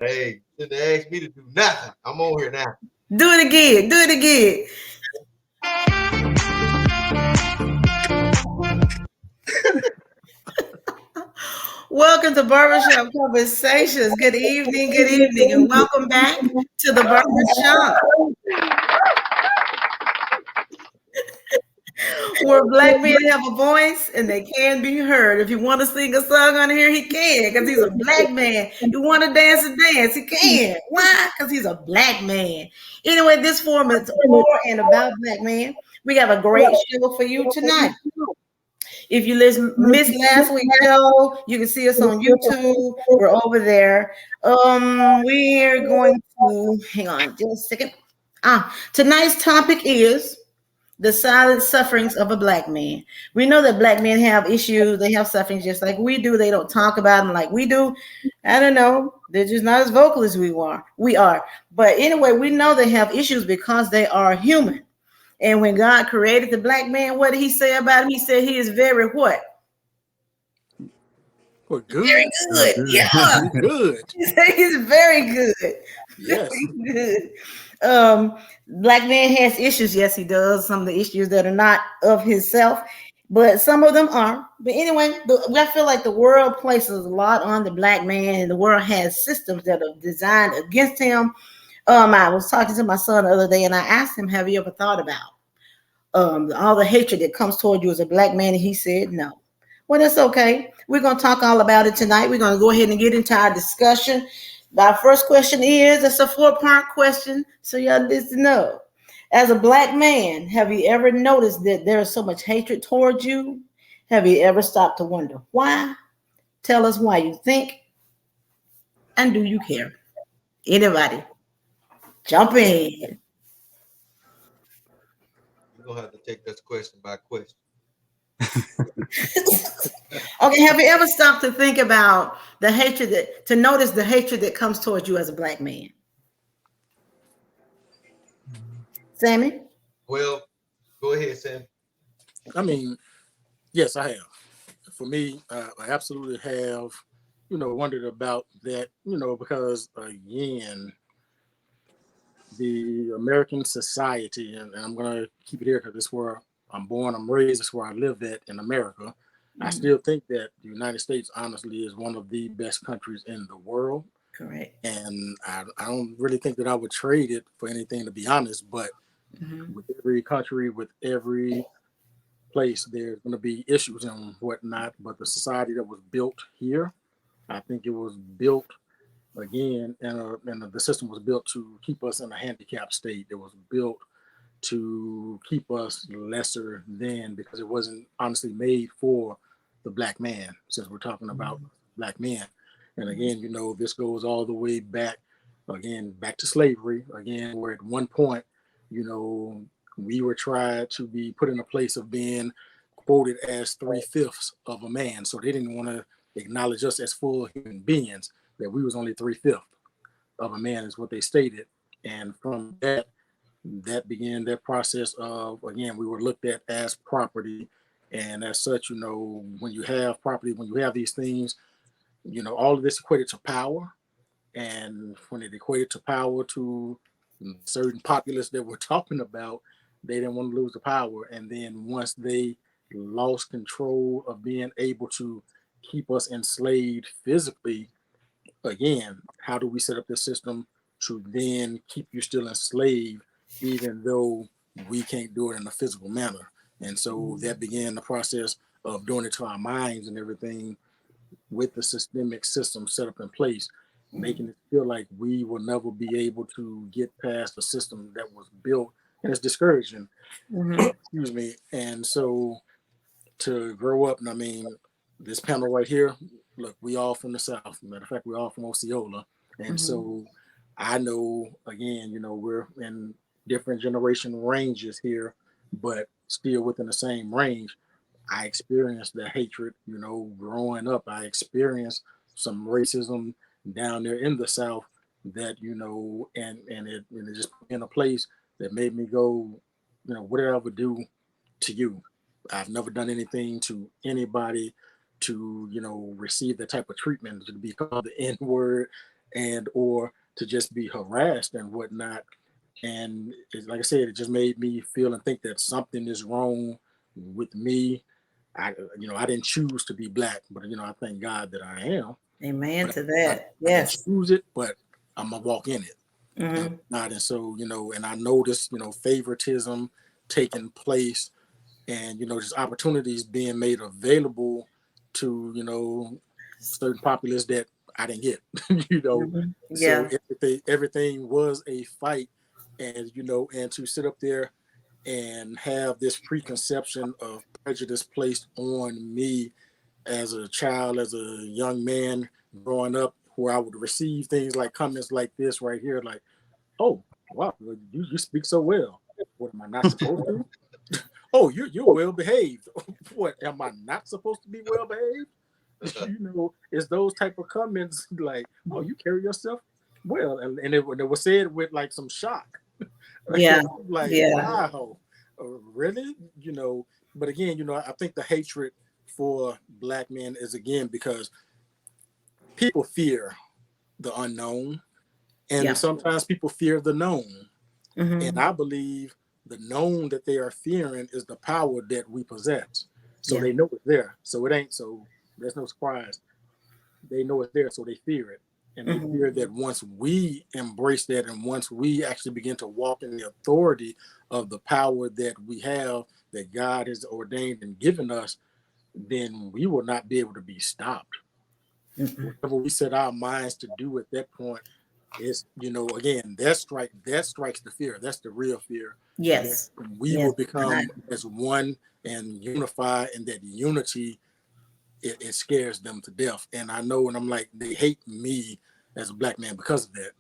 Hey, didn't ask me to do nothing. I'm on here now. Do it again. Do it again. Welcome to Barbershop Conversations. Good evening, and welcome back to the Barbershop, where black men have a voice and they can be heard. If you want to sing a song on here, he can, because he's a black man. You want to dance, he can. Why? Because he's a black man. Anyway, this forum is for and about black men. We have a great show for you tonight. If you missed last week's show, you can see us on YouTube. We're over there. We're going to hang on just a second. Tonight's topic is the silent sufferings of a black man. We know that black men have issues, they have sufferings just like we do. They don't talk about them like we do. I don't know. They're just not as vocal as we are. We are. But anyway, we know they have issues because they are human. And when God created the black man, what did he say about him? He said he is very what? Well, good. Very good. Yeah. Good. He said he's very good. Yes. Very good. Black man has issues. Yes, he does. Some of the issues that are not of himself, but some of them are. But anyway, I feel like the world places a lot on the black man, and the world has systems that are designed against him. I was talking to my son the other day, and I asked him, "Have you ever thought about all the hatred that comes toward you as a black man?" And he said, "No." Well, that's okay. We're going to talk all about it tonight. We're going to go ahead and get into our discussion. Our first question is, it's a 4-part question, so y'all listen up. As a black man, have you ever noticed that there is so much hatred towards you? Have you ever stopped to wonder why? Tell us why you think, and do you care? Anybody? Jump in. You're gonna have to take this question by question. Okay, have you ever stopped to think about the hatred to notice the hatred that comes towards you as a black man? Sammy? Well, go ahead, Sam. I mean, yes, I have. For me, I absolutely have, wondered about that, because again, the American society, and I'm going to keep it here because it's where I'm born, I'm raised, it's where I lived at in America. I still think that the United States, honestly, is one of the best countries in the world. Correct. And I don't really think that I would trade it for anything, to be honest. But with every country, with every place, there's going to be issues and whatnot. But the society that was built here, I think it was built again, and the system was built to keep us in a handicapped state. It was built to keep us lesser than, because it wasn't honestly made for the black man, since we're talking about black men. And again, this goes all the way back, again, back to slavery, again, where at one point, we were tried to be put in a place of being quoted as 3/5 of a man. So they didn't want to acknowledge us as full human beings, that we was only 3/5 of a man is what they stated. And from that began that process of, again, we were looked at as property. And as such, when you have property, when you have these things, all of this equated to power. And when it equated to power to certain populace that we're talking about, they didn't want to lose the power. And then once they lost control of being able to keep us enslaved physically, again, how do we set up this system to then keep you still enslaved, even though we can't do it in a physical manner? And so that began the process of doing it to our minds and everything, with the systemic system set up in place, making it feel like we will never be able to get past the system that was built. And it's discouraging. Excuse me. And so to grow up, and I mean, this panel right here, look, we all from the South. Matter of fact, we're all from Osceola. And so I know, again, we're in different generation ranges here, but still within the same range. I experienced the hatred, growing up. I experienced some racism down there in the South that, and it just put me in a place that made me go, what did I ever do to you? I've never done anything to anybody to, receive that type of treatment, to be called the N word, and or to just be harassed and whatnot. And like I said, it just made me feel and think that something is wrong with me. I didn't choose to be black, but I thank God that I am. Amen But to I, that. I didn't Yes. choose it, but I'm gonna walk in it. Mm-hmm. Not and so and I noticed favoritism taking place, and just opportunities being made available to certain populace that I didn't get. Mm-hmm. So Yeah. everything was a fight, and and to sit up there and have this preconception of prejudice placed on me as a child, as a young man growing up, where I would receive things like comments like this right here, like, "Oh, wow, you speak so well. What am I not supposed to? Oh, you're well behaved. What am I not supposed to be well behaved?" It's those type of comments like, "Oh, you carry yourself well," and it was said with like some shock. Yeah. Like, Yeah. wow, really? But again, I think the hatred for black men is again because people fear the unknown, and Yeah. sometimes people fear the known. And Mm-hmm. I believe the known that they are fearing is the power that we possess. So Yeah. they know it's there. So it ain't so there's no surprise. They know it's there, so they fear it. And they Mm-hmm. fear that once we embrace that and once we actually begin to walk in the authority of the power that we have, that God has ordained and given us, then we will not be able to be stopped. Mm-hmm. Whatever we set our minds to do at that point is, again, that strikes the fear. That's the real fear. That Yes. we Yes. will become as one and unify, and that unity it scares them to death. And I know, and I'm like, they hate me as a black man because of that.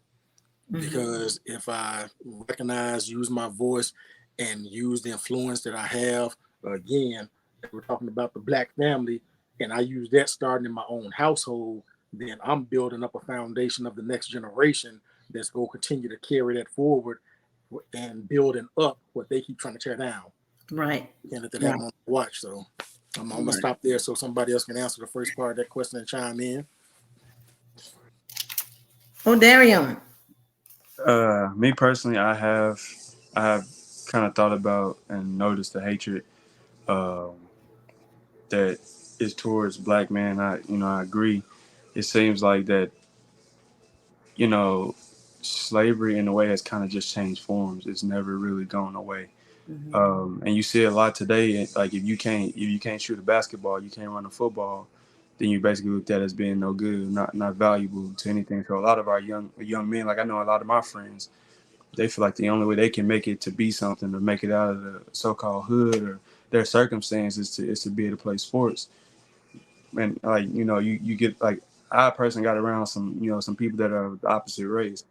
Mm-hmm. Because if I recognize, use my voice, and use the influence that I have, again, if we're talking about the black family, and I use that starting in my own household, then I'm building up a foundation of the next generation that's going to continue to carry that forward and building up what they keep trying to tear down. Right. And let that Right. happen on the watch. So I'm gonna Right. stop there so somebody else can answer the first part of that question and chime in. Oh, Darion. Me personally, I have kind of thought about and noticed the hatred um, that is towards black men. I agree. It seems like that you know slavery in a way has kind of just changed forms. It's never really gone away. Mm-hmm. And you see a lot today. Like if you can't shoot a basketball, you can't run a football, then you basically looked at as being no good, not valuable to anything. So a lot of our young men, like I know a lot of my friends, they feel like the only way they can make it to be something or make it out of the so-called hood or their circumstances is to be able to play sports. And like you get like I personally got around some people that are the opposite race,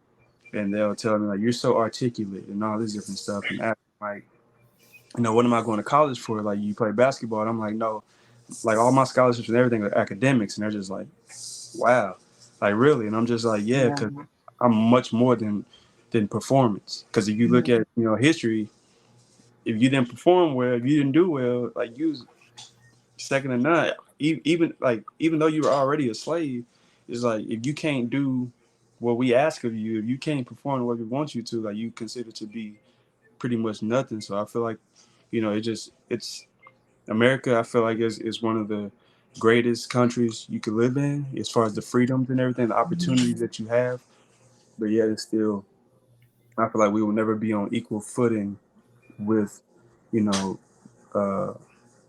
and they'll tell me like you're so articulate and all this different stuff, and ask, like what am I going to college for? Like you play basketball, and I'm like no, like all my scholarships and everything are academics, and they're just like wow, like really, and I'm just like yeah, Yeah. because I'm much more than performance. Because if you look Mm-hmm. at history, if you didn't perform well, if you didn't do well, like you was second to none. Even though you were already a slave, it's like if you can't do what we ask of you, if you can't perform what we want you to, like you consider to be pretty much nothing. So I feel like it's America. I feel like is one of the greatest countries you could live in as far as the freedoms and everything, the opportunities that you have. But yet it's still, I feel like we will never be on equal footing with, you know, uh,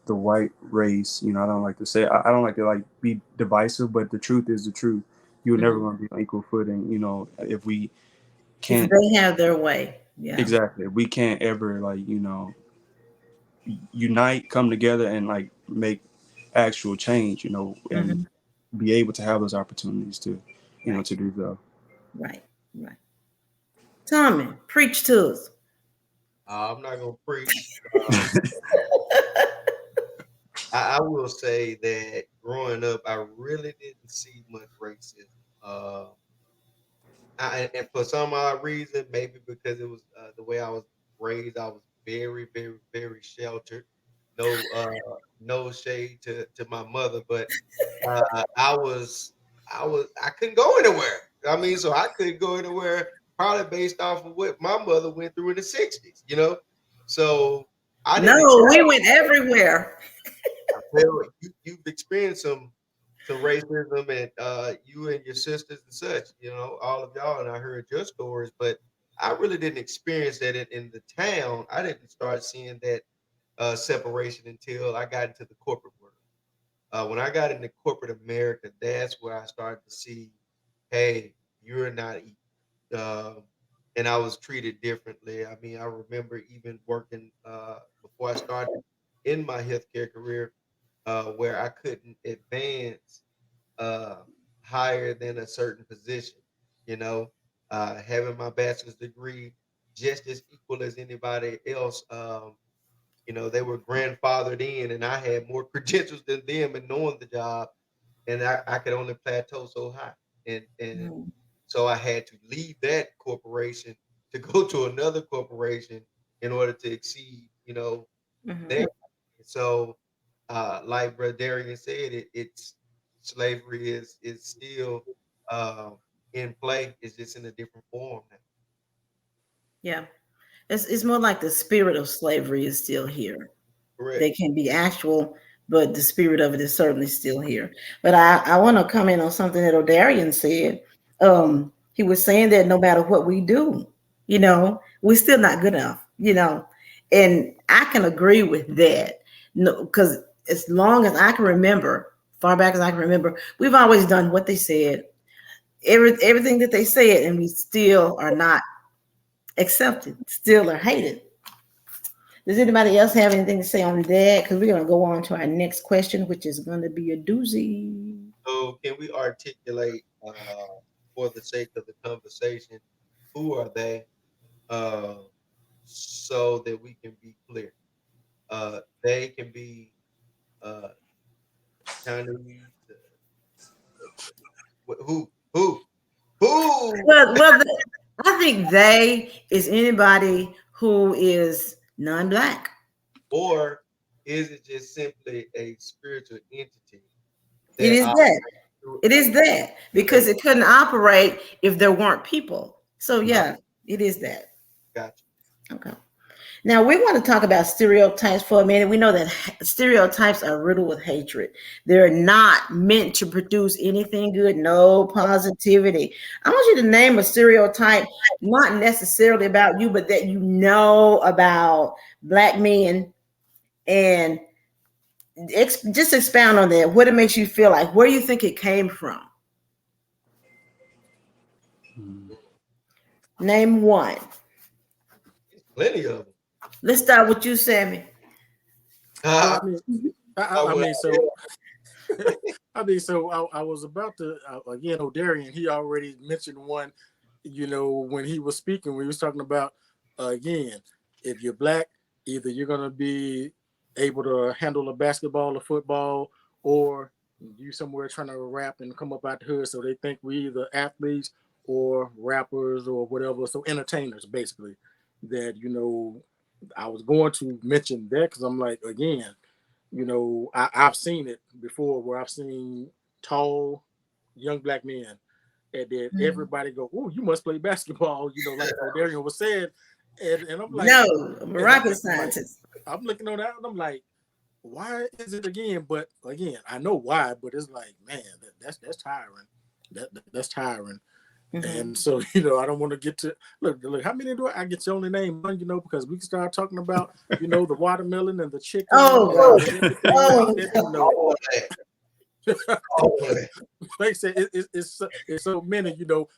the white race. I don't like to say, I don't like to like be divisive, but the truth is the truth. You're never Mm-hmm. going to be on equal footing, if we If can't, they have their way. Yeah. exactly, if we can't ever like, unite, come together and like make actual change, and Mm-hmm. be able to have those opportunities to, Right. to do so. Right. Right. Tommy, preach to us. I'm not gonna preach. Um, I will say that growing up, I really didn't see much racism. Uh, and for some odd reason, maybe because it was the way I was raised, I was very, very, very sheltered. No shade to my mother, but I couldn't go anywhere. I mean, so I couldn't go anywhere probably based off of what my mother went through in the 60s, you know? So I No, didn't experience we went everywhere. well, you've experienced some racism and you and your sisters and such, you know, all of y'all, and I heard your stories, but I really didn't experience that in the town. I didn't start seeing that separation until I got into the corporate world. When I got into corporate America, that's where I started to see, hey, you're not, um, and I was treated differently. I mean, I remember even working before I started in my healthcare career, where I couldn't advance uh, higher than a certain position. You know, having my bachelor's degree just as equal as anybody else. You know, they were grandfathered in, and I had more credentials than them and knowing the job, and I could only plateau so high. And Mhm. so I had to leave that corporation to go to another corporation in order to exceed, you know, Mhm. there. So like Brother Darian said, it's slavery is still uh, in play. It's just in a different form now. Yeah. It's more like the spirit of slavery is still here. Correct. They can be actual, but the spirit of it is certainly still here. But I want to comment on something that O'Darian said. He was saying that no matter what we do, we're still not good enough. And I can agree with that. No, because as long as I can remember, far back as I can remember, we've always done what they said, everything that they said, and we still are not accepted, still are hated. Does anybody else have anything to say on that? Because we're going to go on to our next question, which is going to be a doozy. So can we articulate for the sake of the conversation, who are they, uh, so that we can be clear? They can be uh, Chinese. Who, who, Well, I think they is anybody who is non-black. or is it just simply a spiritual entity It that is that. operates through It is a that because it couldn't operate if there weren't people. So uh, yeah, it is that. gotcha. Okay. Now we want to talk about stereotypes for a minute. We know that stereotypes are riddled with hatred. They're not meant to produce anything good, no positivity. I want you to name a stereotype, not necessarily about you, but that you know about black men, and just expound on that. What it makes you feel like, where you think it came from. Hmm. Name one. There's plenty of them. Let's start with you, Sammy. Well, I, I mean, I I would, mean, so I mean, so I was about to again, O'Darian. He already mentioned one. When he was speaking, we was talking about again, if you're black, either you're gonna be able to handle a basketball or football, or you somewhere trying to rap and come up out the hood, so they think we either athletes or rappers or whatever. So entertainers, basically. That I was going to mention that because I'm like, again, I've seen it before where I've seen tall young black men and then Mhm. everybody go, "Oh, you must play basketball," like O'Darian was saying, and I'm like, No, I'm a rocket I'm like, scientist. I'm looking on that and I'm like, why is it again? But again, I know why, but it's like, man, that's tiring. That's tiring. Mhm. And so, I don't want to get to look. How many do I get? You only name one, because we can start talking about, the watermelon and the chicken Oh and, God. and everything like Oh that. God. all of that, all of that. Like I said, it's so many,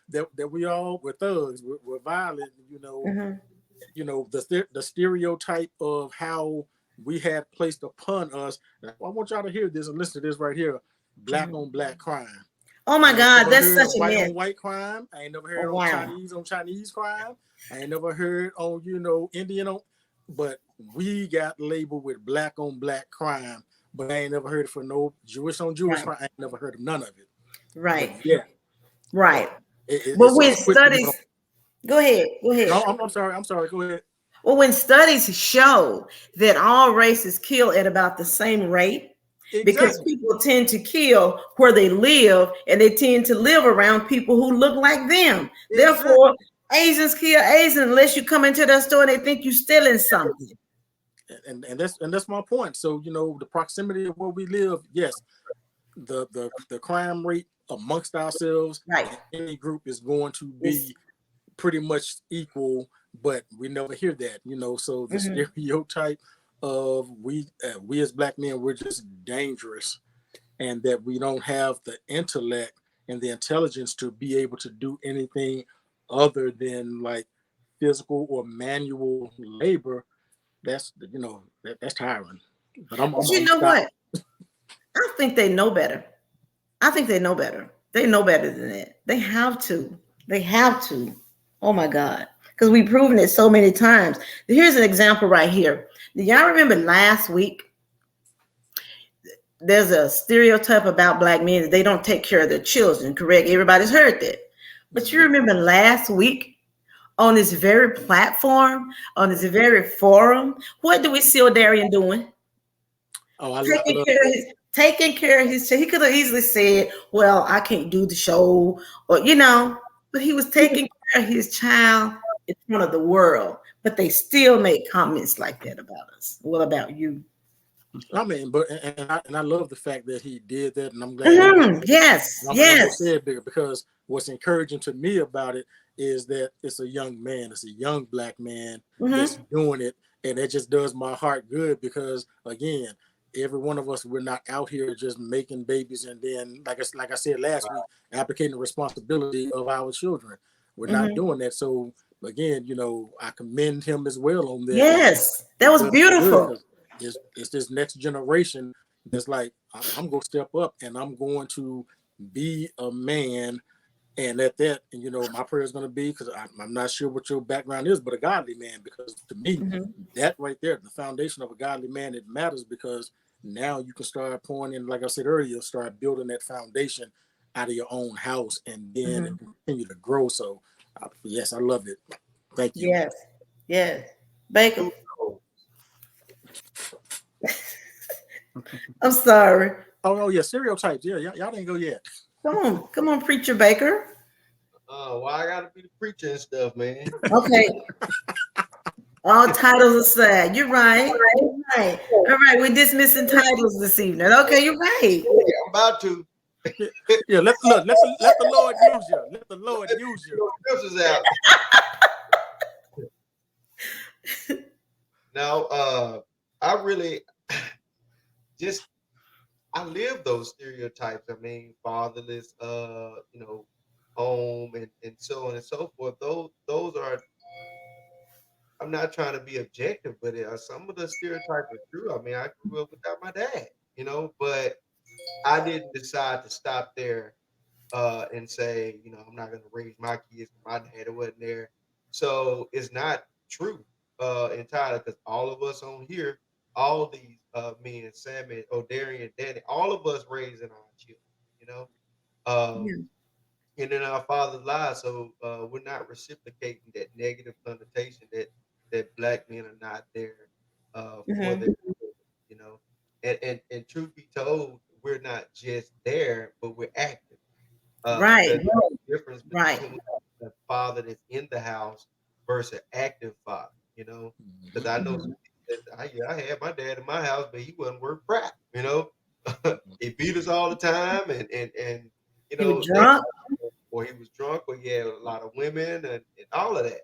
that we all we're thugs, we're violent, Mhm. the stereotype of how we had placed upon us. Now, I want y'all to hear this and listen to this right here: black Mhm. on black crime. Oh I my ain't God, never that's heard such of a white myth. on white crime. I ain't never Oh heard wow. on Chinese crime. I ain't never heard on, Indian on, but we got labeled with black on black crime. But I ain't never heard it for no Jewish on Jewish Right. crime. I ain't never heard of none of it. But Right. yeah, Right. But it's when it's quick to studies, go ahead. Go ahead. No, I'm sorry. I'm sorry. Go ahead. Well, when studies show that all races kill at about the same rate, because Exactly. people tend to kill where they live, and they tend to live around people who look like them. Exactly. Therefore, Asians kill Asians unless you come into their store and they think you're stealing something. And that's my point. So the proximity of where we live, yes, the crime rate amongst ourselves Right. and any group is going to It's be pretty much equal, but we never hear that. So the mhm. stereotype of we as black men, we're just dangerous, and that we don't have the intellect and the intelligence to be able to do anything other than like physical or manual labor. That's tiring. But I'm But I'm, you I'm know stop. what? I think they know better. I think they know better. They know better than that. They have to. They have to. Oh my God. Because we've proven it so many times. Here's an example right here. Do y'all remember last week? There's a stereotype about black men that they don't take care of their children, correct? Everybody's heard that. But you Mhm. remember last week on this very platform, on this very forum, what do we see Darian doing? Oh, I taking love care of that. his taking care of his he could have easily said, well, I can't do the show, or but he was taking care of his child in front of the world. But they still make comments like that about us. What about you? I mean, but and I love the fact that he did that, and I'm glad he did it. Yes, And I'm gonna yes. say it bigger because what's encouraging to me about it is that it's a young man, it's a young black man that's Hmm. doing it, and it just does my heart good because again, every one of us, we're not out here just making babies and then like I said last week, abdicating the responsibility of our children. We're not Hmm. doing that. So again, I commend him as well on that, and Yes, that it was does me good beautiful. because it's this next generation that's like I'm gonna step up and I'm going to be a man. And at that, and my prayer is going to be because I'm not sure what your background is, but a godly man. Because to me, Hmm. that right there, the foundation of a godly man, it matters because now you can start pouring in, like I said earlier, start building that foundation out of your own house, and then it Hmm. can continue to grow. So, yes, I love it. Thank you. Yes, yes. Baker, Who knows? I'm sorry. Oh, yeah, stereotypes. Yeah, y'all didn't go yet. Come on, preacher Baker. Why I gotta be the preacher and stuff, man? Okay, all titles aside, you're right. You're right. All right, we're dismissing titles this evening. Okay, you're right. Yeah, I'm about to Yeah, yeah, let the Lord use you. Let the Lord use you. throw scriptures out. Now, I really just I live those stereotypes. I mean, fatherless, home and so on and so forth. Those are. I'm not trying to be objective, but some of the stereotypes are true. I mean, I grew up without my dad, but I didn't decide to stop there and say, I'm not going to raise my kids. My dad wasn't there, so it's not true entirely because all of us on here, all these men, Sammy, O'Darian, Danny, all of us raising our children, you know, um, Yeah. and in our father's lives. So we're not reciprocating that negative connotation that black men are not there for Hmm. their children, you know. And truth be told, we're not just there, but we're active because Right, there's a difference right. between a father that's in the house versus an active father, because I know Hmm. some people that I had my dad in my house, but he wasn't worth crap, he beat us all the time, and He was that, drunk. or he was drunk, or he had a lot of women, and all of that.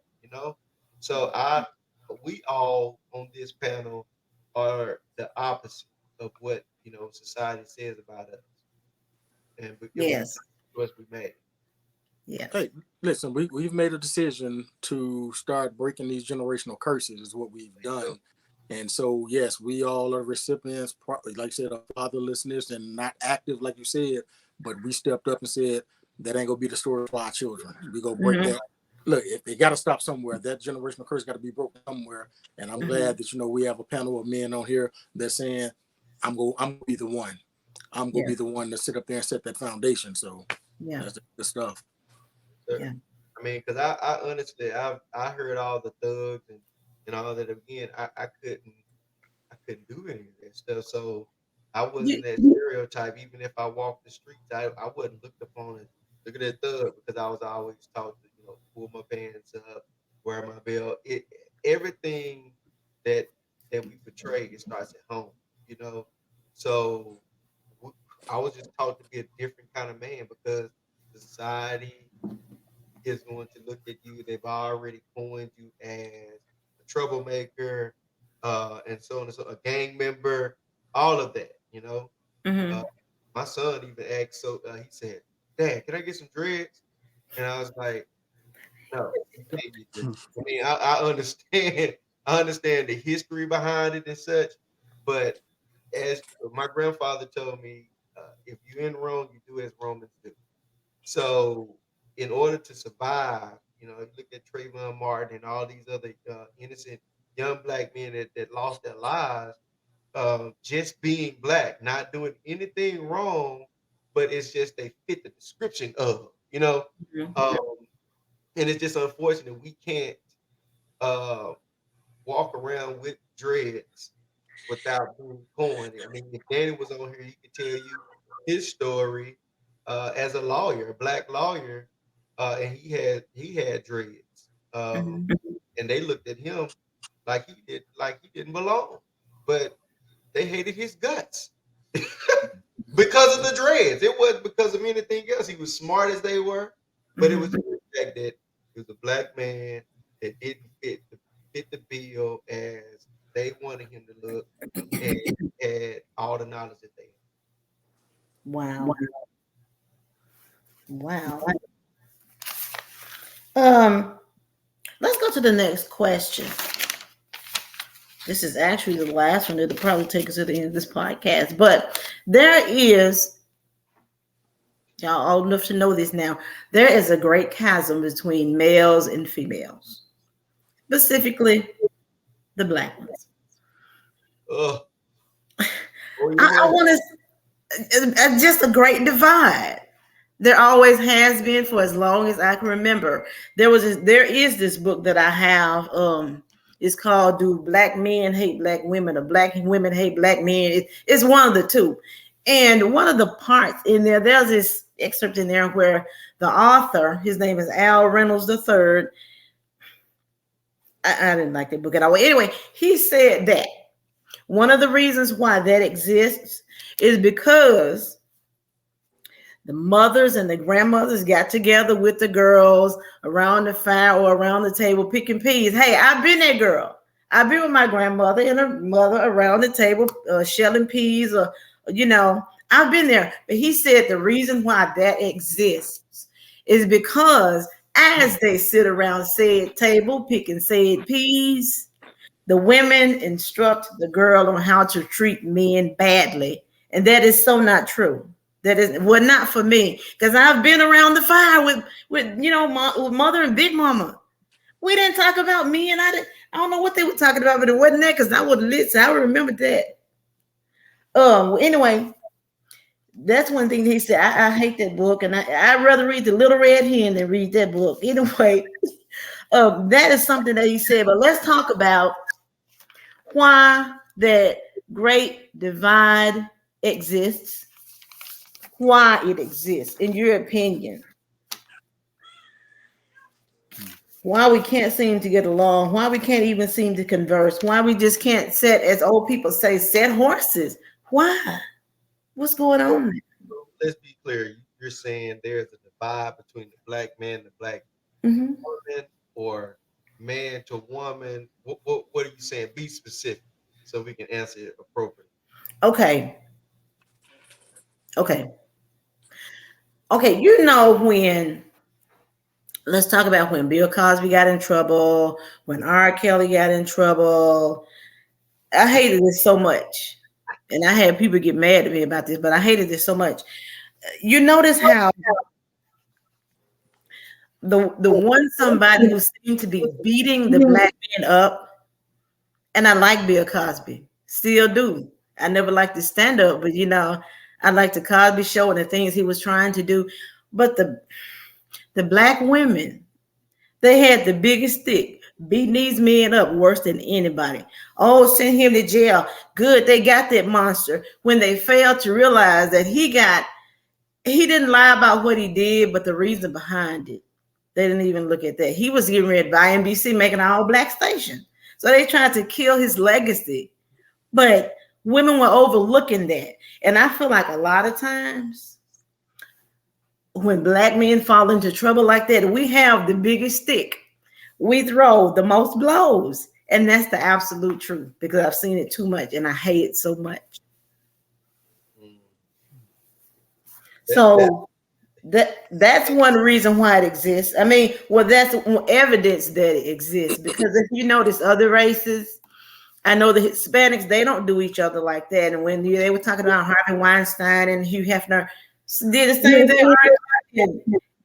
So we all on this panel are the opposite of what society says about us, and it was Yes. a choice we made. Yes. Hey, listen, we've made a decision to start breaking these generational curses, is what we've There you go. done. And so, yes, we all are recipients, partly, like I said, of fatherlessness and not active, like you said, but we stepped up and said, that ain't gonna be the story for our children. We go break Hmm. that. Look, if they gotta stop somewhere, that generational curse gotta be broken somewhere. And I'm Hmm. glad that we have a panel of men on here that's saying, I'm gonna be the one. I'm gonna Yeah. be the one to sit up there and set that foundation. So Yeah. that's the good stuff. Sir. Yeah. I mean, because I honestly, I heard all the thugs and all that. Again, I couldn't do any of that stuff. So I wasn't You, that stereotype. Even if I walked the streets, I wasn't looked upon as look at that thug because I was always taught to, pull my pants up, wear my belt. Everything that we portray, it starts at home, you know. So w- I was just taught to be a different kind of man because society is going to look at you. They've already coined you as a troublemaker, and so on and so a gang member, all of that, you know. Uh, mhm, my son even asked, so he said, "Dad, can I get some dreads?" And I was like, "No, you can't get dreads." I mean, I understand, I understand the history behind it and such, but as my grandfather told me, if you're in Rome, you do as Romans do. So, in order to survive, you look at Trayvon Martin and all these other innocent young black men that lost their lives, just being black, not doing anything wrong, but it's just they fit the description of, mhm, um, and it's just unfortunate we can't uh, walk around with dreads without being corny. I mean, if Danny was on here, he could tell you his story as a lawyer, a black lawyer, and he had dreads, mhm. and they looked at him like he didn't belong, but they hated his guts because of the dreads. It wasn't because of anything else. He was smart as they were, but it was Mhm. the fact that he was a black man that didn't fit the bill as they wanted him to look, and he had all the knowledge that they had. Wow. Wow. Um, let's go to the next question. This is actually the last one. It'll probably take us to the end of this podcast. But there is, y'all old enough to know this now, there is a great chasm between males and females, specifically the black ones. Ugh. Oh, you I want want to, just a great divide. There always has been for as long as I can remember. There is this book that I have. It's called "Do Black Men Hate Black Women or Black Women Hate Black Men?" It's one of the two. And one of the parts in there, there's this excerpt in there where the author, his name is Al Reynolds III. I didn't like that book at all. Anyway, he said that one of the reasons why that exists is because the mothers and the grandmothers got together with the girls around the fire or around the table picking peas. Hey, I've been that girl. I've been with my grandmother and her mother around the table shelling peas, or I've been there. But he said the reason why that exists is because as they sit around said table picking said peas, the women instruct the girl on how to treat men badly. And that is so not true. That is, well, not for me, because I've been around the fire with mother and big mama. We didn't talk about me, and I don't know what they were talking about, but it wasn't that because I was lit, so I remember that. Well, anyway, that's one thing he said. I hate that book, and I'd rather read the Little Red Hen than read that book. Anyway, that is something that he said. But let's talk about why that great divide exists, why it exists, in your opinion, why we can't seem to get along, why we can't even seem to converse, why we just can't set, as old people say, set horses. Why? What's going so, on so let's be clear. You're saying there's a divide between the black man and the black there? Hmm. woman, or man to woman. What are you saying? Be specific so we can answer it appropriately. Okay. Okay. Okay. When, let's talk about when Bill Cosby got in trouble, when R. Kelly got in trouble. I hated this so much. And I had people get mad at me about this, but I hated this so much. You notice how the one somebody who seemed to be beating the black men up, and I like Bill Cosby, still do. I never liked his stand up, but I liked the Cosby Show and the things he was trying to do. But the black women They had the biggest stick, beating these men up worse than anybody. Oh, send him to jail. Good, they got that monster. When they failed to realize that he didn't lie about what he did, but the reason behind it. They didn't even look at that. He was getting ready by NBC making an all black station. So they tried to kill his legacy. But women were overlooking that. And I feel like a lot of times when black men fall into trouble like that, we have the biggest stick. We throw the most blows. And that's the absolute truth because I've seen it too much and I hate it so much. Mm. That So that's one reason why it exists. I mean, well, that's evidence that it exists because if you notice other races, I know the Hispanics, they don't do each other like that. And when they were talking about Harvey Weinstein and Hugh Hefner did the same thing,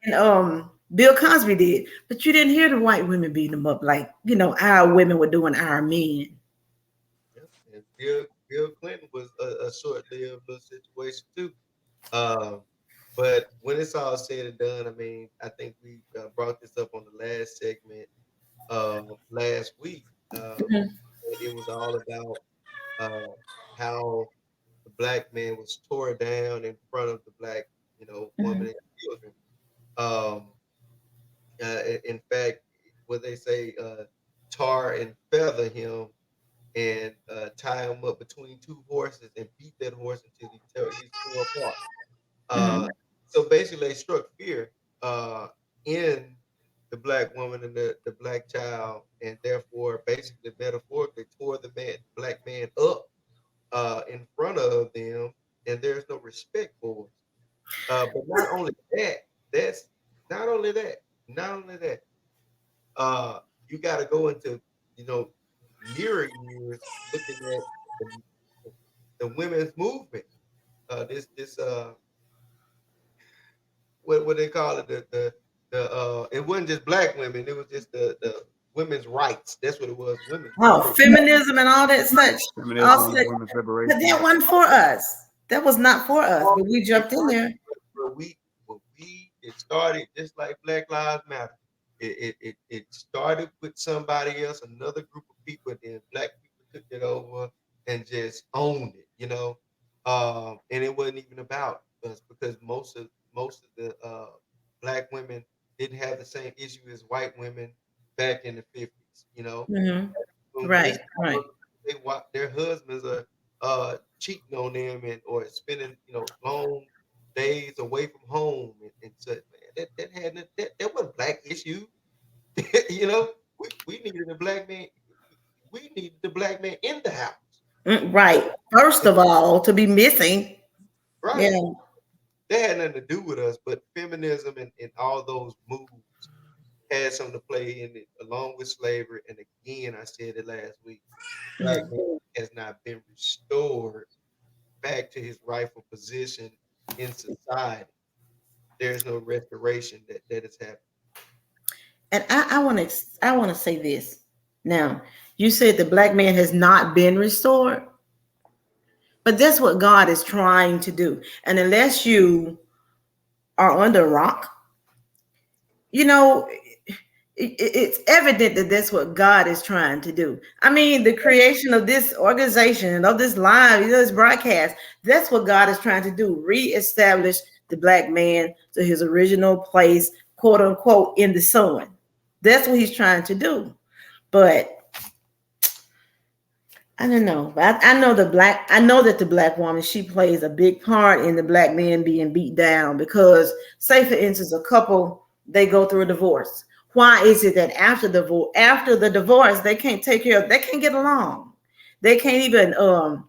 and Bill Cosby did, but you didn't hear the white women beating them up like our women were doing our men. yeah. And Bill Clinton was a short-lived little situation too. Um, but when it's all said and done, I mean, I think we brought this up on the last segment last week. Mhm, It was all about uh, how the black man was tore down in front of the black, woman mhm, and children. Um, in fact, what they say, tar and feather him and tie him up between two horses and beat that horse until he's tore apart. Uh, mhm. so basically, they struck fear in the black woman and the black child, and therefore, basically, metaphorically, tore the black man up in front of them, and there's no respect for us. But not only that, that's not only that, not only that. You got to go into you know nearer years looking at the women's movement. This what they call it the it wasn't just black women, it was just the women's rights. That's what it was, women's Oh, rights. feminism and all that such. All Feminism, such. women's But liberation. that wasn't for us. That was not for us. All But we it jumped in was, there. but we it started just like Black Lives Matter. It started with somebody else, another group of people, and then black people took it over and just owned it, and it wasn't even about us because most of the black women didn't have the same issue as white women back in the 50s, Mhm. when Right, it's right. their husbands are cheating on them and or spending long days away from home and such. Man, that wasn't black issue. We needed a black man. We needed the black man in the house. Right. First of all, to be missing. Right. Yeah. That had nothing to do with us, but feminism and all those moves had something to play in it, along with slavery. And again, I said it last week. Black Mhm. man has not been restored back to his rightful position in society. There's no restoration that has happened. And I want to say this. Now, you said the black man has not been restored, but that's what God is trying to do. And unless you are under a rock, you know, it's evident that that's what God is trying to do. I mean, the creation of this organization and of this live, this broadcast, that's what God is trying to do. Reestablish the black man to his original place, quote unquote, in the sun. That's what he's trying to do. But I don't know. I know that the black woman, she plays a big part in the black man being beat down because, say for instance, a couple, they go through a divorce. Why is it that after the divorce, they can't get along. They can't even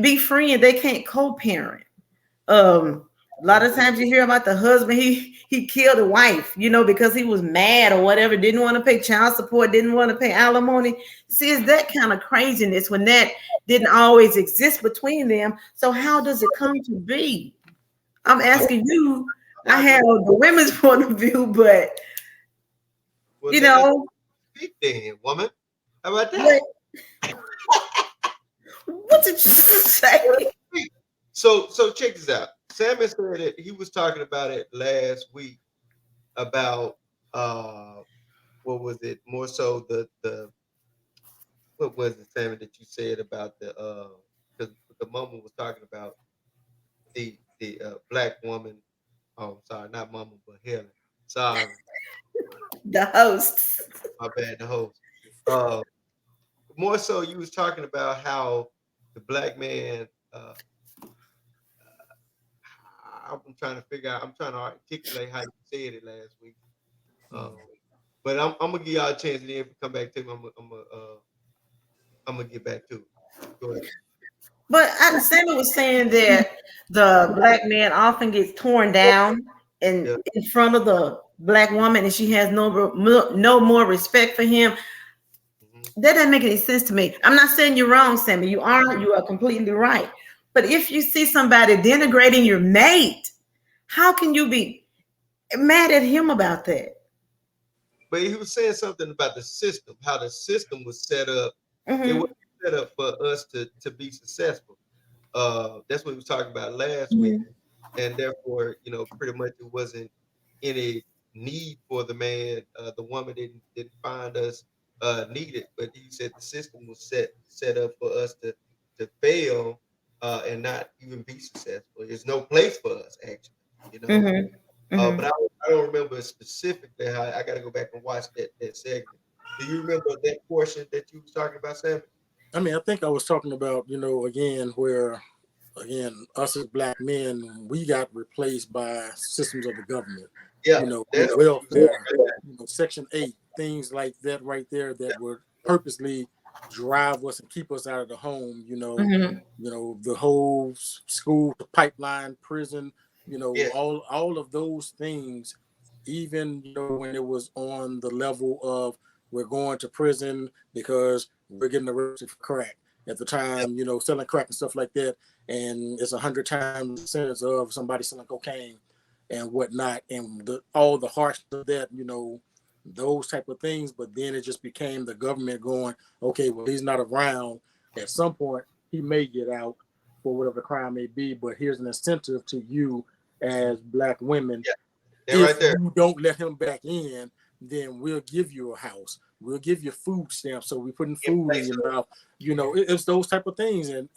be friends, they can't co-parent. A lot of times you hear about the husband, he killed the wife, because he was mad or whatever, didn't want to pay child support, didn't want to pay alimony. See, it's that kind of craziness when that didn't always exist between them. So how does it come to be? I'm I'm, asking you. I'm I not have gonna. the women's point of view, but Well, you let us know, speak then, woman. How about what that? what did you say? So check this out. Salmon said it. He was talking about it last week about uh what was it? More so the what was it, Sammy, that you said about the because the mama was talking about the black woman. Oh, sorry, not mama, but Helen. Sorry, The hosts. my bad, the host. Uh, More so, you was talking about how the black man. I'm trying to figure out. I'm trying to articulate how you said it last week. Um, but I'm gonna give y'all a chance, and then if you come back to me, I'm gonna get back to it. Go ahead. But Sammy was saying that the black man often gets torn down Yeah. in front of the black woman, and she has no more respect for him. Hmm. That doesn't make any sense to me. I'm not saying you're wrong, Sammy. You are completely right. But if you see somebody denigrating your mate, how can you be mad at him about that? But he was saying something about the system, how the system was set up. It was Mm-hmm. set up for us to be successful. That's what we was talking about last week, Mm-hmm. and therefore, pretty much it wasn't any need for the man. The woman didn't find us needed, but he said the system was set up for us to fail and not even be successful. There's no place for us actually, you know. Mm-hmm. Mm-hmm. But I don't remember specifically how. I got to go back and watch that segment. Do you remember that portion that you was talking about, Sam? I mean, I think I was talking about, again, where, again, us as black men, we got replaced by systems of the government, Yeah, that's what you was talking welfare, Section 8, things like that right there that would purposely drive us and keep us out of the home, Mm-hmm. the whole school pipeline, prison, about. Yeah, all of those things, even, when it was on the level of we're going to prison because we're getting arrested for crack at the yeah, time, selling crack and stuff like that. And it's 100 times the sentence of somebody selling cocaine and whatnot. And all the harshness of that, those type of things. But then it just became the government going, okay, well, he's not around. At some point, he may get out for whatever the crime may be. But here's an incentive to you as black women. yeah. They're If right there. you don't let him back in, then we'll give you a house. We'll give you food stamps. So we're putting In food in place your of. mouth. It's those type of things. And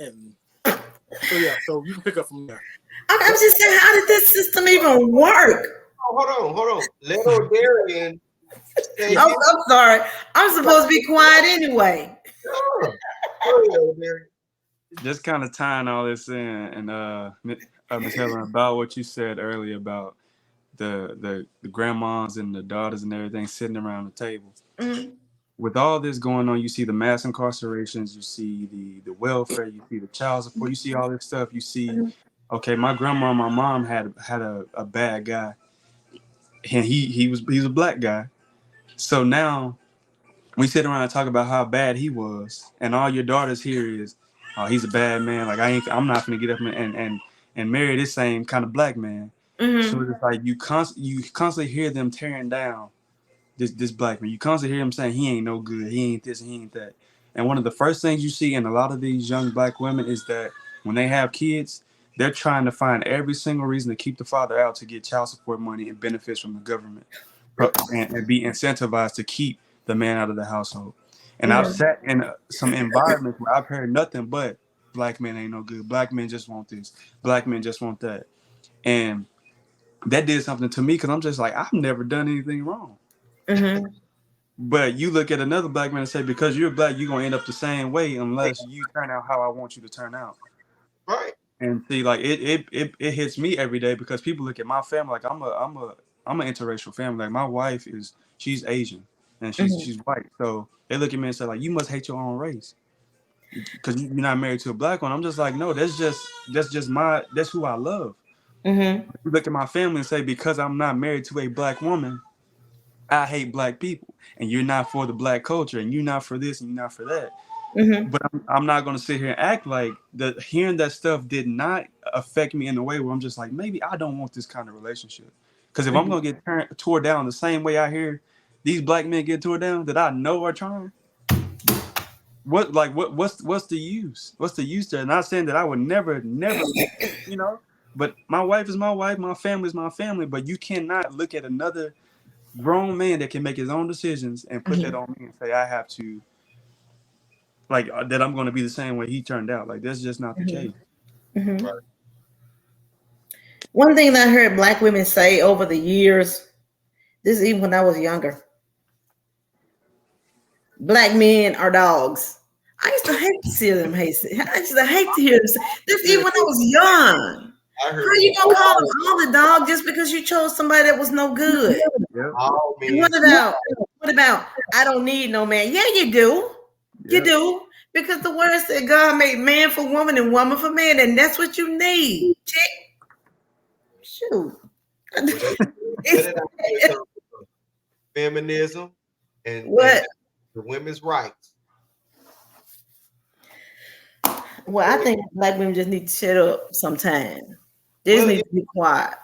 so, yeah, so you can pick up from there. I'm just saying, how did this system even work? Oh, hold on. Let Darian say I'm, his. I'm sorry. I'm supposed to be quiet anyway. Oh, go ahead, Darian. Just kind of tying all this in, and Ms. Helen, about what you said earlier about the grandmas and the daughters and everything sitting around the table. Mm-hmm. With all this going on, you see the mass incarcerations, you see the welfare, you see the child support, you see all this stuff. You see, okay, my grandma, my mom had a bad guy, and he was a black guy. So now we sit around and talk about how bad he was, and all your daughters hear is, oh, he's a bad man. Like I'm not gonna get up and marry this same kind of black man. So Mm-hmm. it's like you constantly hear them tearing down this black man. You constantly hear him saying he ain't no good, he ain't this, he ain't that. And one of the first things you see in a lot of these young black women is that when they have kids, they're trying to find every single reason to keep the father out to get child support money and benefits from the government, and be incentivized to keep the man out of the household. And I've Mm-hmm. sat in some environments where I've heard nothing but black men ain't no good. Black men just want this. Black men just want that. And that did something to me because I'm just like, I've never done anything wrong. Mm-hmm. But you look at another black man and say, because you're black, you're gonna end up the same way unless you turn out how I want you to turn out. Right. And see, like it hits me every day because people look at my family like I'm an interracial family. Like my wife she's Asian and Mm-hmm. she's white. So they look at me and say like, you must hate your own race because you're not married to a black one. I'm just like, no, that's who I love. Mm-hmm. You look at my family and say, because I'm not married to a black woman, I hate black people, and you're not for the black culture, and you're not for this, and you're not for that. Mm-hmm. But I'm not going to sit here and act like that. Hearing that stuff did not affect me in a way where I'm just like, maybe I don't want this kind of relationship. Because if I'm going to get tore down the same way I hear these black men get tore down that I know are trying, what's the use? What's the use there? Not saying that I would never, you know. But my wife is my wife, my family is my family. But you cannot look at another grown man that can make his own decisions and put that Mhm. on me and say I have to like that I'm going to be the same way he turned out. Like that's just not the Mhm. case. Mhm. Right. One thing that I heard black women say over the years, this is even when I was younger, black men are dogs. I used to hate to see them hate. I used to hate to hear them say this even when I was young. I How heard you it gonna call them all the dog just because you chose somebody that was no good? Yep. all And men. what about I don't need no man? Yeah, you do. You Yep. do. Because the word said God made man for woman and woman for man, and that's what you need. Chick. Shoot. Well, where did I hear it come from? Feminism and What? the women's rights. Well, I think black women just need to shut up sometime. They just Well, need to be quiet.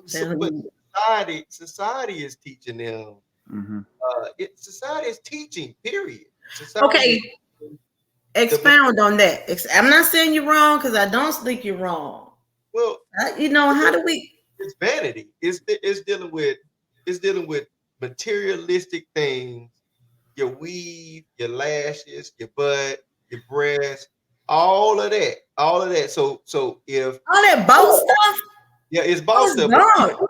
but society is teaching them. Mm-hmm. Society is teaching. Period. Society is Okay, teaching the expound on that. I'm not saying you're wrong because I don't think you're wrong. well. How do we? It's vanity. It's dealing with materialistic things. Your weave, your lashes, your butt, your breast, all of that. So if All that boat stuff? yeah, it's Oh, boss it's stuff. gone.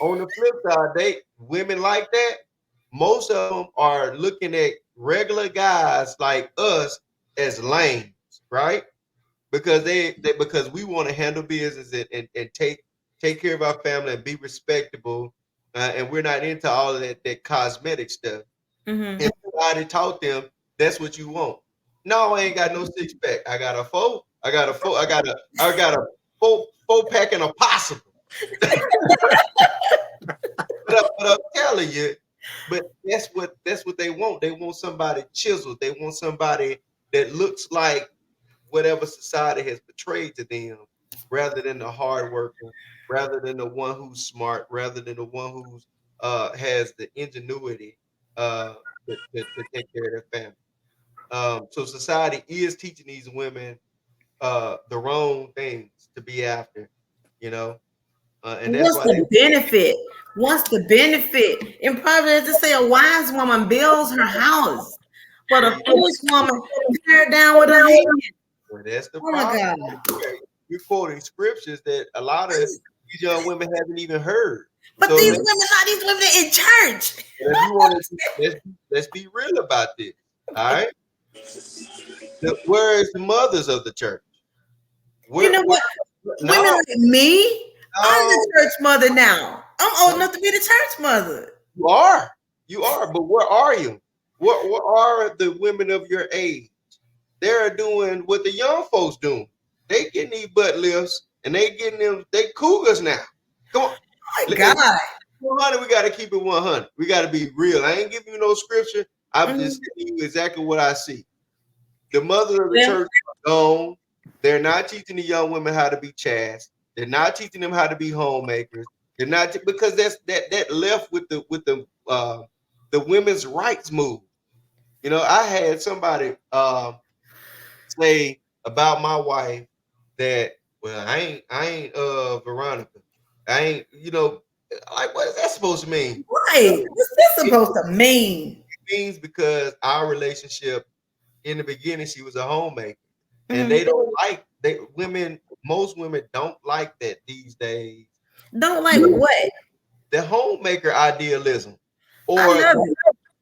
On the flip side, they women like that. Most of them are looking at regular guys like us as lames, right? Because they because we want to handle business and take care of our family and be respectable, and we're not into all of that cosmetic stuff. Mm-hmm. And somebody taught them that's what you want. No, I ain't got no six pack. I got a four. I got a four. I got a four pack and a possible. But I'm telling you, but that's what they want. They want somebody chiseled. They want somebody that looks like whatever society has portrayed to them, rather than the hard worker, rather than the one who's smart, rather than the one who's has the ingenuity uh, to take care of their family. So society is teaching these women the wrong things to be after, you know, and that's What's why they the benefit? What's the benefit? In Proverbs, they say a wise woman builds her house, but a see. foolish woman tear it down with her hand. Well, that's the Oh my problem. God. You're quoting scriptures that a lot of these young women haven't even heard. But So these women are these women in church. if you want to, let's be real about this. All right, where is the mothers of the church? You know Where what? Women no, like me, I'm no, the church mother now. I'm old no, enough to be the church mother. you are, but where are you? What are the women of your age? They're doing what the young folks doing. They getting these butt lifts and they getting them. They cougars now. Come on, Oh my if God. 100, we got to keep it 100. We got to be real. I ain't giving you no scripture. I'm just Mhm. telling you exactly what I see. The mothers of the Well, church are gone. They're not teaching the young women how to be chaste. They're not teaching them how to be homemakers. They're not because that's that left with the women's rights move. You know, I had somebody say about my wife that well, I ain't Veronica. I ain't like what is that supposed to mean? right. What's this It supposed to mean? means because our relationship in the beginning she was a homemaker. And Mhm. they don't like they women, most women don't like that these days. Don't like what? The homemaker idealism I or love it. the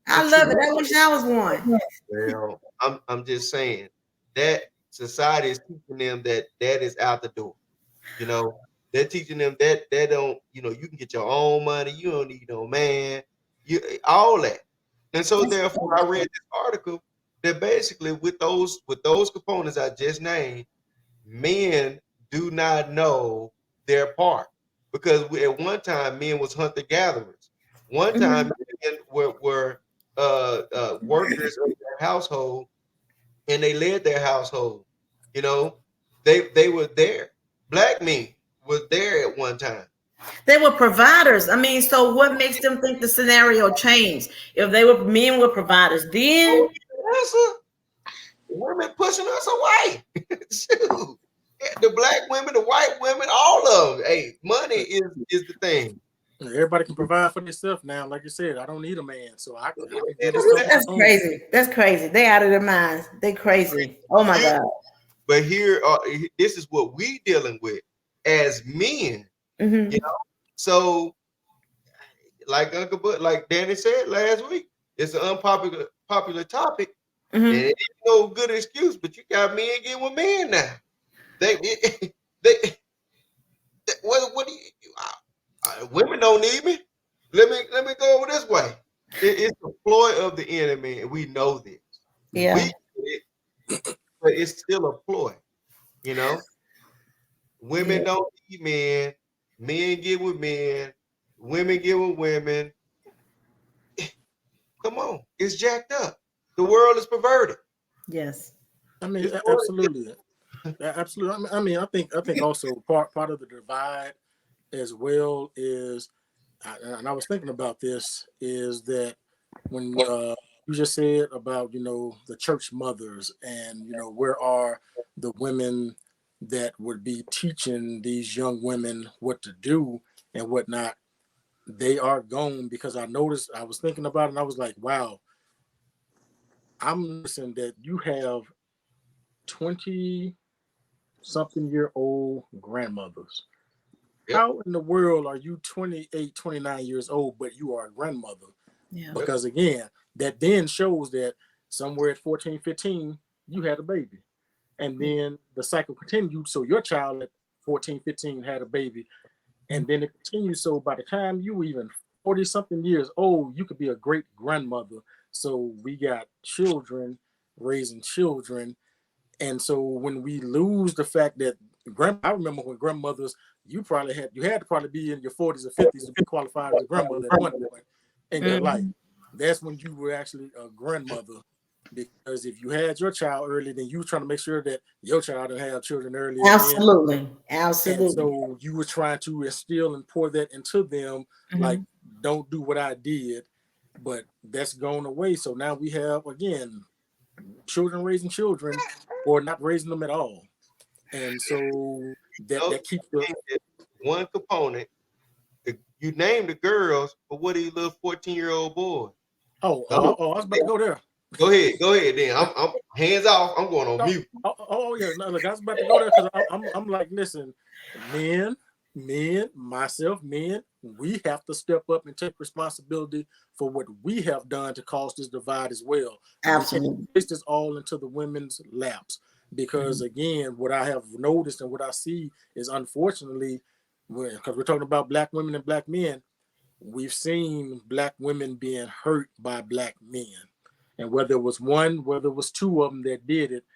I love it. tradition. I wish I was one. Well, I'm just saying that society is teaching them that is out the door. You know, they're teaching them that they don't, you can get your own money, you don't need no man, you all that. And so therefore I read this article that basically with those components I just named, men do not know their part. Because at one time men was hunter gatherers. One time Mhm. men were workers of their household and they led their household. You know, they were there. Black men was there at one time. They were providers. I mean, so what makes them think the scenario changed? If they were men were providers, then Oh, answer. Women pushing us away. Shoot. The black women, the white women, all of them. Hey, money is the thing. Everybody can provide for themselves now. Like you said, I don't need a man, so I can do And this on my That's own. crazy. That's crazy. They out of their minds. They crazy. Oh my you, God. but here, this is what we dealing with as men. You Hmm. know, so like Uncle But, like Danny said last week, it's an unpopular popular topic, and it Hmm. ain't no good excuse. But you got men getting with men now. They, they, what do women don't need me. Let me go over this way. It's the ploy of the enemy, and we know this. We Yeah. get it, but it's still a ploy. You know, women Yeah. don't need men. Men get with men. Women get with women. Come on, it's jacked up. The world is perverted. Yes. I mean, This world is absolutely, absolutely. I think also part of the divide as well is, and I was thinking about this, is that when you just said about the church mothers, and where are the women that would be teaching these young women what to do and whatnot? They are gone, because I noticed, I was thinking about it and I was like, wow, I'm noticing that you have 20 something year old grandmothers. yep, How in the world are you 28, 29 years old, but you are a grandmother? Yeah. yep. Because again, that then shows that somewhere at 14, 15, you had a baby. And then the cycle continued. So your child at 14, 15 had a baby. And then it continues. So by the time you even 40 something years old, you could be a great grandmother. So we got children raising children. And so when we lose the fact that I remember when grandmothers, you had to probably be in your 40s or 50s to be qualified as a grandmother at one point in your life. Mhm. That's when you were actually a grandmother. Because if you had your child early, then you were trying to make sure that your child didn't have children early, Absolutely. and Absolutely. so you were trying to instill and pour that into them, like, Hmm. don't do what I did. But that's gone away. So now we have, again, children raising children or not raising them at all. And so that No, that keeps the one component. You name the girls, but what are you little 14-year-old boy? Oh, I was about to go there. go ahead. Then I'm hands off. I'm going on Oh, mute. yeah, no, look, I was about to go there, because I'm like, listen, myself, men, we have to step up and take responsibility for what we have done to cause this divide as well. We can't Absolutely. place this all into the women's laps, because Mhm. again, what I have noticed and what I see is, unfortunately, because we're talking about black women and black men, we've seen black women being hurt by black men. And whether it was one, whether it was two of them that did it,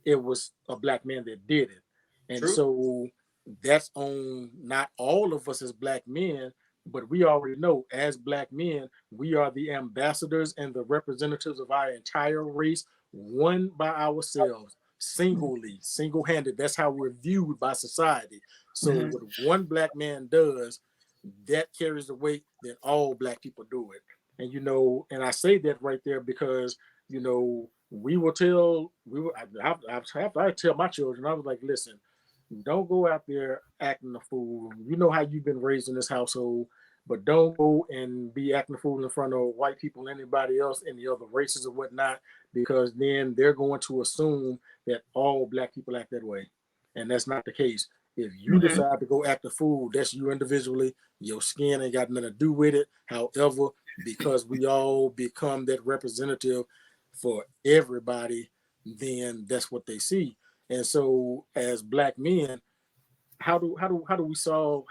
it was a black man that did it. And True, so that's on not all of us as black men, but we already know, as black men, we are the ambassadors and the representatives of our entire race, one by ourselves, single-handed. That's how we're viewed by society. So Mhm. what one black man does, that carries the weight that all black people do it. And and I say that right there because I tell my children, I was like, listen, don't go out there acting a fool. You know how you've been raised in this household, but don't go and be acting a fool in front of white people, anybody else, any other races or whatnot, because then they're going to assume that all black people act that way. And that's not the case. If you Mhm. decide to go act a fool, that's you individually. Your skin ain't got nothing to do with it. However, because we all become that representative for everybody, then that's what they see. And so, as black men, how do we solve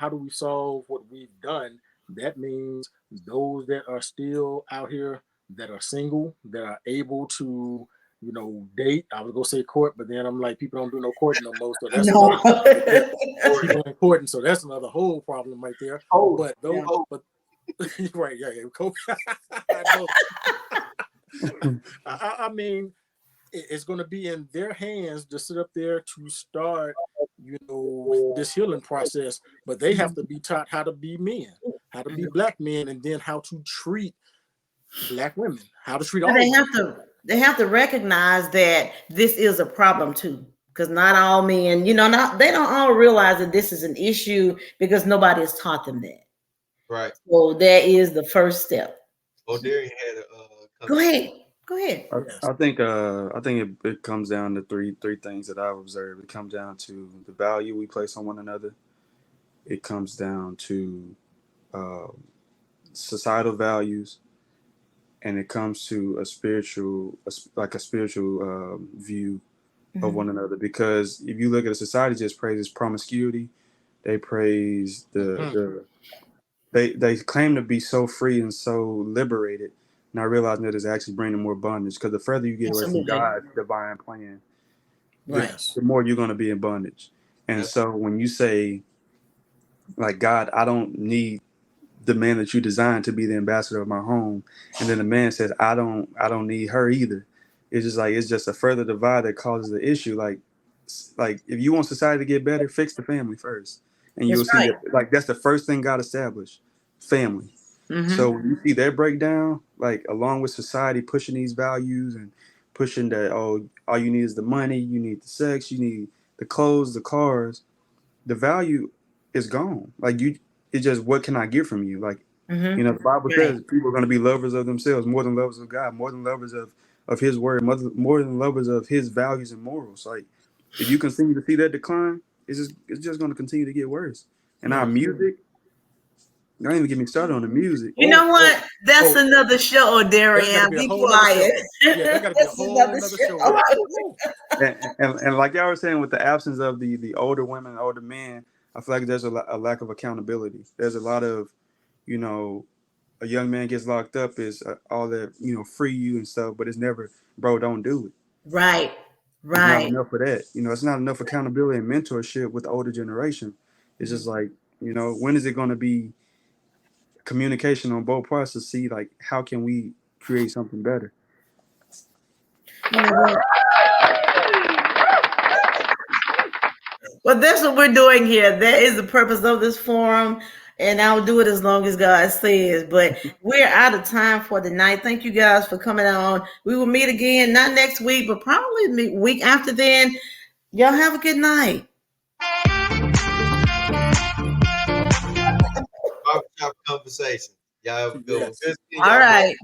what we've done? That means those that are still out here, that are single, that are able to date. I was gonna say court, but then I'm like, people don't do no courting no more, so that's another No. problem right there. Lord. People ain't courting, so that's another whole problem right there. Oh, But though, Yeah. oh, but right, yeah, yeah. I know. I mean, it's going to be in their hands to sit up there to start, this healing process. But they have to be taught how to be men, how to be Mhm. black men, and then how to treat black women, how to treat But all they women. have to recognize that this is a problem too. Because not all men, not they don't all realize that this is an issue because nobody has taught them that. Right. So that is the first step. Oh, Darian had a Go comment. ahead. Go ahead. Yes. I think it comes down to three things that I've observed. It comes down to the value we place on one another. It comes down to uh, societal values, and it comes to a spiritual, like a spiritual view of Mhm. one another. Because if you look at a society, just praises promiscuity, they praise Mhm. they claim to be so free and so liberated, not realizing that it's actually bringing more bondage. Because the further you get away from Absolutely. God's divine plan, the, Right. Yes. the more you're going to be in bondage. And That's so when you say, like, God, I don't need the man that you designed to be the ambassador of my home, and then the man says, I don't need her either. It's just like it's just a further divide that causes the issue. Like if you want society to get better, fix the family first, and That's you'll see right. that, like, that's the first thing God established, family. So Mm-hmm. when you see that breakdown, like along with society pushing these values and pushing that, oh, all you need is the money, you need the sex, you need the clothes, the cars, the value is gone. Like you, it's just what can I get from you? Like, Mm-hmm. the Bible Right. says people are going to be lovers of themselves more than lovers of God, more than lovers of His word, more than lovers of His values and morals. Like, if you continue to see that decline, it's just going to continue to get worse. And our Yeah. music, don't even get me started on the music. You know Oh, what? That's oh, another show, that got to Darian. be a Be whole nother quiet. show. Yeah, that got to be a That's whole another nother show. show. Woo. And like y'all were saying, with the absence of the older women, older men, I feel like there's a lack of accountability. There's a lot of, you know, a young man gets locked up is all that, free you and stuff, but it's never, bro, don't do it. Right. It's not Right. enough of that. It's not enough accountability and mentorship with the older generation. It's Mhm. just like, when is it going to be communication on both parts to see, like, how can we create something better? You know what? Well, that's what we're doing here. That is the purpose of this forum. And I'll do it as long as God says. But we're out of time for the night. Thank you guys for coming on. We will meet again, not next week, but probably the week after then. Y'all have a good night. barbershop conversation. Y'all have a good one. Yes. Good seeing All y'all, brother. right.